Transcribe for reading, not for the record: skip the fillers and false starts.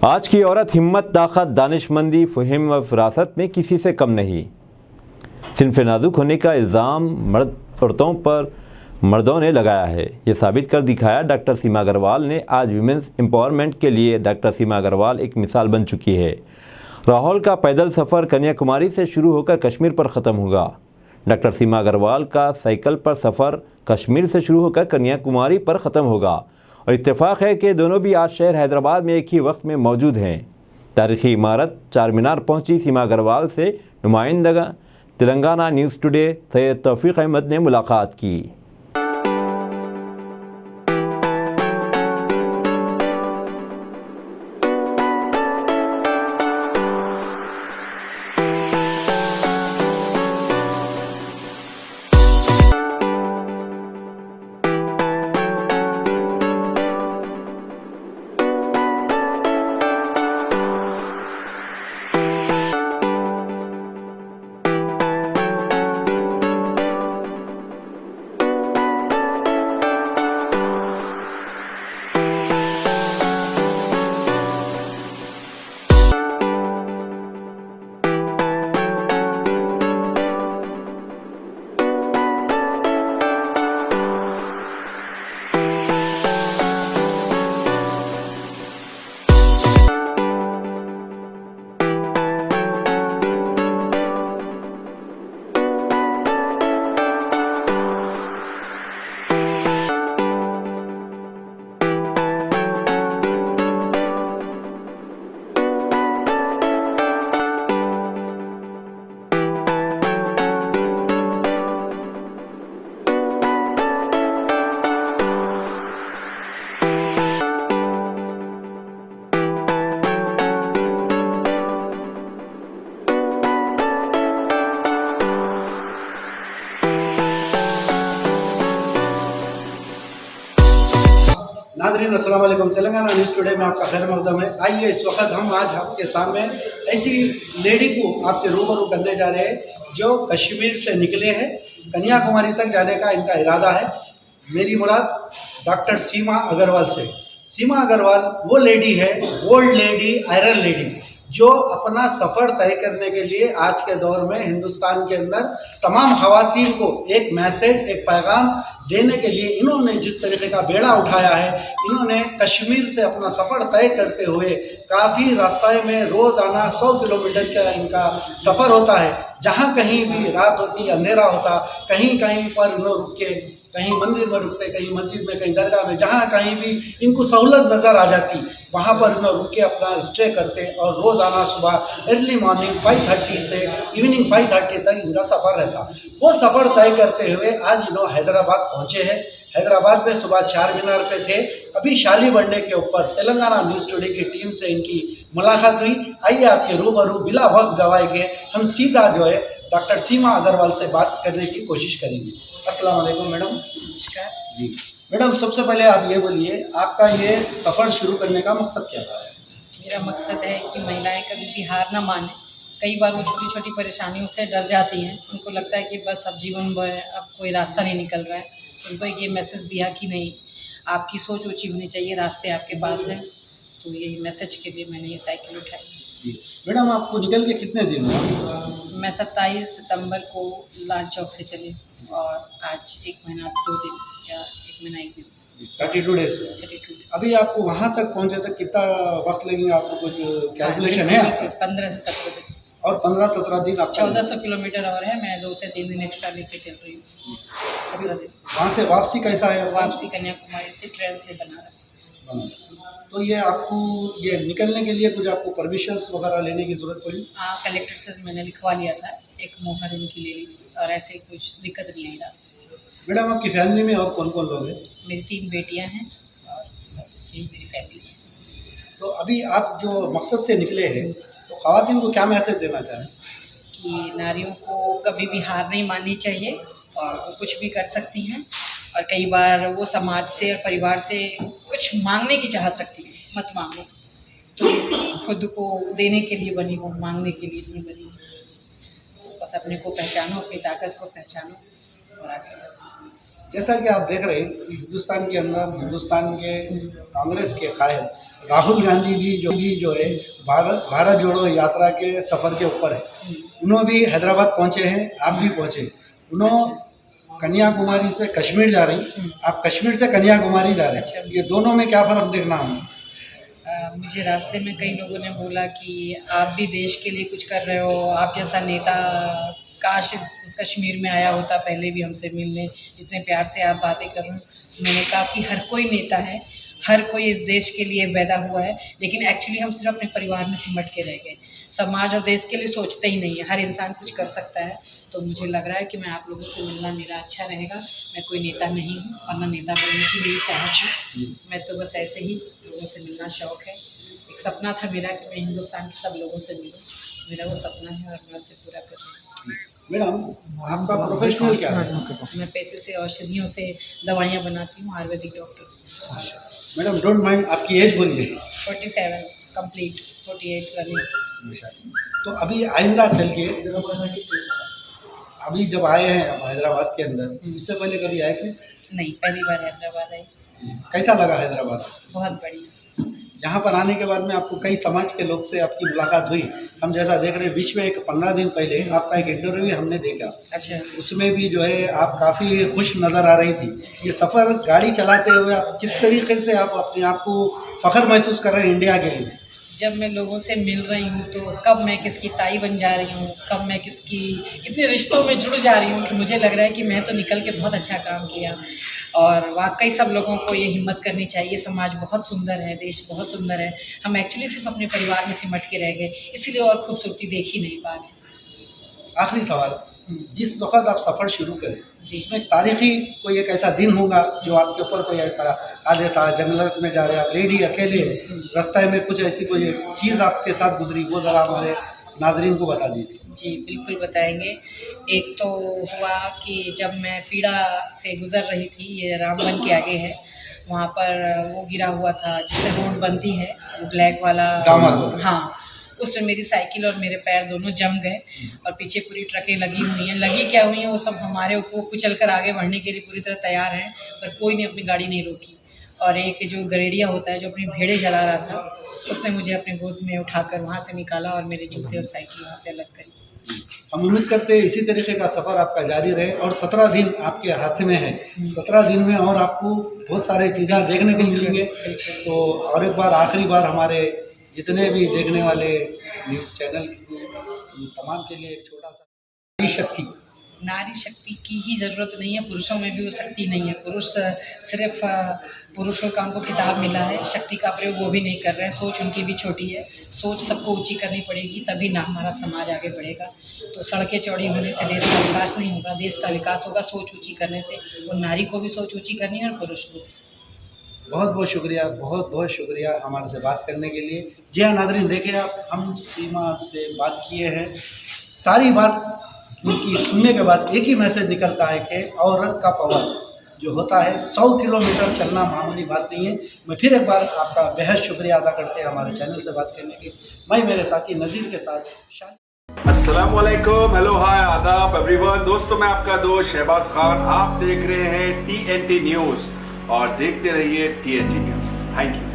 आज की औरत हिम्मत, ताकत, दानिशमंदी, फ़हिम व फ़रासत में किसी से कम नहीं। सिन्फ़ नाजुक होने का इल्ज़ाम मर्द औरतों पर मर्दों ने लगाया है। ये साबित कर दिखाया डॉक्टर सीमा अग्रवाल ने। आज वीमेंस एम्पावरमेंट के लिए डॉक्टर सीमा अग्रवाल एक मिसाल बन चुकी है। राहुल का पैदल सफ़र कन्याकुमारी से शुरू होकर कश्मीर पर ख़त्म होगा। डॉक्टर सीमा अग्रवाल का साइकिल पर सफ़र कश्मीर से शुरू होकर कन्याकुमारी पर ख़त्म होगा और इत्तेफाक है कि दोनों भी आज शहर हैदराबाद में एक ही वक्त में मौजूद हैं। तारीख़ी इमारत चार मीनार पहुंची सीमा अग्रवाल से नुमाइंदा तेलंगाना न्यूज़ टुडे सैयद तौफीक अहमद ने मुलाकात की। नाज़रीन अस्सलाम वालेकुम। तेलंगाना न्यूज़ टुडे में आपका खैर मकदम है। आइए इस वक्त हम आज आपके सामने ऐसी लेडी को आपके रूबरू करने जा रहे हैं जो कश्मीर से निकले हैं, कन्याकुमारी तक जाने का इनका इरादा है। मेरी मुराद डॉक्टर सीमा अग्रवाल से। सीमा अग्रवाल वो लेडी है, ओल्ड लेडी, आयरन लेडी, जो अपना सफ़र तय करने के लिए आज के दौर में हिंदुस्तान के अंदर तमाम ख़वातीन को एक मैसेज, एक पैगाम देने के लिए इन्होंने जिस तरीके का बेड़ा उठाया है। इन्होंने कश्मीर से अपना सफ़र तय करते हुए काफ़ी रास्ते में रोज़ाना 100 किलोमीटर का इनका सफ़र होता है। जहाँ कहीं भी रात होती, अंधेरा होता, कहीं कहीं पर इन्हों रुक के, कहीं मंदिर में रुकते, कहीं मस्जिद में, कहीं दरगाह में, जहाँ कहीं भी इनको सहूलत नज़र आ जाती वहाँ पर इन्हों रुक के अपना स्टे करते और रोज़ाना सुबह अर्ली मॉर्निंग 5:30 से इवनिंग 5:30 तक इनका सफ़र रहता। वो सफ़र तय करते हुए आज इन्हों हैदराबाद पहुँचे हैं। हैदराबाद में सुबह चार मीनार पे थे। अभी शाली बढ़ने के ऊपर तेलंगाना न्यूज़ टुडे की टीम से इनकी मुलाकात हुई। आइए आपके रूबरू बिला वक्त गवाए के हम सीधा जो है डॉक्टर सीमा अग्रवाल से बात करने की कोशिश करेंगे। अस्सलाम वालेकुम मैडम। नमस्कार जी मैडम, सबसे पहले आप ये बोलिए, आपका ये सफ़र शुरू करने का मकसद क्या था? मेरा मकसद है कि महिलाएं कभी भी हार ना माने। कई बार वो छोटी छोटी परेशानियों से डर जाती हैं। उनको लगता है कि बस अब जीवन भर अब कोई रास्ता नहीं निकल रहा है। उनको एक ये मैसेज दिया कि नहीं, आपकी सोच ऊँची होनी चाहिए, रास्ते आपके पास हैं। तो यही मैसेज के लिए मैंने ये साइकिल उठाई। जी मैडम, आपको निकल के कितने दिन हुए? मैं 27 सितंबर को लाल चौक से चली और आज 1 महीना 2 दिन या 1 महीना 1 दिन 32 डेज। 32 दिन। अभी आपको वहाँ तक पहुँचे तक कितना वक्त लगेगा? आपको कुछ कैलकुलेशन है आपका? 15 से 17 दिन और 15-17 दिन आपका 1400 किलोमीटर और है। मैं 2 से 3 दिन एक्स्ट्रा लेके चल रही हूँ। 17 दिन। वहाँ से वापसी कैसा है आपका? वापसी कन्याकुमारी से ट्रेन से बनारस। तो ये आपको ये निकलने के लिए कुछ आपको परमिशंस वगैरह लेने की ज़रूरत पड़ी? हाँ, कलेक्टर से मैंने लिखवा लिया था, एक मोहर उनकी ले ली थी और ऐसे कुछ दिक्कत नहीं आई रास्ते। मैडम, आपकी फैमिली में और कौन कौन लोग हैं? मेरी 3 बेटियाँ हैं और बस यही मेरी फैमिली है। तो अभी आप जो मकसद से निकले हैं, तो ख़वातीन को क्या मैसेज देना चाहें? कि नारियों को कभी भी हार नहीं माननी चाहिए और वो कुछ भी कर सकती हैं। और कई बार वो समाज से और परिवार से कुछ मांगने की चाहत रखती है। मत मांगो, तो खुद को देने के लिए बनी हो, मांगने के लिए नहीं बनी हो। तो बस अपने को पहचानो, अपनी ताकत को पहचानो और आगे बढ़ो। जैसा कि आप देख रहे हैं हिंदुस्तान के अंदर हिंदुस्तान के कांग्रेस के कायद राहुल गांधी भी जो है भारत जोड़ो यात्रा के सफ़र के ऊपर है। उन्होंने भी हैदराबाद पहुंचे हैं, आप भी पहुंचे। उन्होंने कन्याकुमारी से कश्मीर जा रही, आप कश्मीर से कन्याकुमारी जा रहे हैं। ये दोनों में क्या फ़र्क देखना है? मुझे रास्ते में कई लोगों ने बोला कि आप भी देश के लिए कुछ कर रहे हो, आप जैसा नेता काश कश्मीर में आया होता, पहले भी हमसे मिलने, जितने प्यार से आप बातें कर रहे हो। मैंने कहा कि हर कोई नेता है, हर कोई इस देश के लिए पैदा हुआ है, लेकिन एक्चुअली हम सिर्फ अपने परिवार में सिमट के रह गए। समाज और देश के लिए सोचते ही नहीं है। हर इंसान कुछ कर सकता है, तो मुझे लग रहा है कि मैं आप लोगों से मिलना मेरा अच्छा रहेगा। मैं कोई नेता नहीं हूँ और न नेता बनने की मेरी चाहत है। मैं तो बस ऐसे ही लोगों से मिलना शौक़ है। एक सपना था मेरा कि मैं हिंदुस्तान के सब लोगों से मिलूँ, मेरा वो सपना है और मैं उसे पूरा कर रही हूँ। मैडम आपका प्रोफेशनल क्या है? मैं पैसे से औषधियों से दवाइयाँ बनाती हूँ, Ayurvedic doctor. Madam don't mind, आपकी एज बोलिए। 47 कंप्लीट, 48 रनिंग। तो अभी आइंदा चल के अभी जब आए हैं हम हैदराबाद के अंदर, इससे पहले कभी आए थे? नहीं, पहली बार हैदराबाद आई। कैसा लगा हैदराबाद? बहुत बढ़िया। यहाँ पर आने के बाद में आपको कई समाज के लोग से आपकी मुलाकात हुई। हम जैसा देख रहे हैं बीच में एक 15 दिन पहले आपका एक इंटरव्यू हमने देखा। अच्छा। उसमें भी जो है आप काफ़ी खुश नज़र आ रही थी। ये सफ़र गाड़ी चलाते हुए आप किस तरीके से आप अपने आप को फ़ख्र महसूस कर रहे हैं इंडिया के लिए? जब मैं लोगों से मिल रही हूँ तो कब मैं किसकी ताई बन जा रही हूँ, कब मैं कितने रिश्तों में जुड़ जा रही हूँ कि मुझे लग रहा है कि मैं तो निकल के बहुत अच्छा काम किया। और वाकई सब लोगों को ये हिम्मत करनी चाहिए। समाज बहुत सुंदर है, देश बहुत सुंदर है। हम एक्चुअली सिर्फ अपने परिवार में सिमट के रह गए, इसीलिए और खूबसूरती देख ही नहीं पा रहे। आखिरी सवाल, जिस वक्त आप सफ़र शुरू करें जिसमें तारीखी कोई एक ऐसा दिन होगा जो आपके ऊपर कोई ऐसा हादसा, जंगल में जा रहे हैं आप, लेडी अकेले, रास्ते में कुछ ऐसी कोई चीज़ आपके साथ गुजरी, वो ज़रा हमारे नाजरीन को बता दीजिए। जी बिल्कुल बताएंगे। एक तो हुआ कि जब मैं पीड़ा से गुजर रही थी, ये रामबन के आगे है, वहाँ पर वो गिरा हुआ था जिससे रोड बनती है, ब्लैक वाला। हाँ, उसमें मेरी साइकिल और मेरे पैर दोनों जम गए और पीछे पूरी ट्रकें लगी हुई हैं। लगी क्या हुई हैं वो सब हमारे ऊपर कुचल कर आगे बढ़ने के लिए पूरी तरह तैयार हैं, पर कोई ने अपनी गाड़ी नहीं रोकी। और एक जो गरेड़िया होता है जो अपनी भेड़े जला रहा था, उसने मुझे अपने गोद में उठाकर वहाँ से निकाला और मेरे जूते और साइकिल वहाँ से अलग करी। हम उम्मीद करते हैं इसी तरीके का सफ़र आपका जारी रहे और 17 दिन आपके हाथ में है। 17 दिन में और आपको बहुत सारे चीज़ें देखने को मिलेंगे। तो और एक बार आखिरी बार हमारे जितने भी देखने वाले न्यूज़ चैनल तमाम के लिए एक छोटा सा नारी शक्ति की ही ज़रूरत नहीं है, पुरुषों में भी वो शक्ति नहीं है। पुरुष सिर्फ पुरुषों का उनको खिताब मिला है, शक्ति का प्रयोग वो भी नहीं कर रहे हैं। सोच उनकी भी छोटी है, सोच सबको ऊंची करनी पड़ेगी, तभी ना हमारा समाज आगे बढ़ेगा। तो सड़कें चौड़ी होने से देश का विकास नहीं होगा, देश का विकास होगा सोच ऊँची करने से। और नारी को भी सोच ऊँची करनी है और पुरुष को। बहुत बहुत शुक्रिया, बहुत बहुत शुक्रिया हमारे से बात करने के लिए। जी हाँ नाज़रीन, देखिए आप, हम सीमा से बात किए हैं, सारी बात उनकी सुनने के बाद एक ही मैसेज निकलता है कि औरत का पावर जो होता है 100 किलोमीटर चलना मामूली बात नहीं है। मैं फिर एक बार आपका बेहद शुक्रिया अदा करते हैं हमारे चैनल से बात करने की। मैं मेरे साथी नज़ीर के साथ। अस्सलाम वालेकुम, हेलो, हाय, आदाब एवरीवन। दोस्तों मैं आपका दोस्त शहबाज खान, आप देख रहे हैं TNT न्यूज़ और देखते रहिए TNT न्यूज़। Thank you.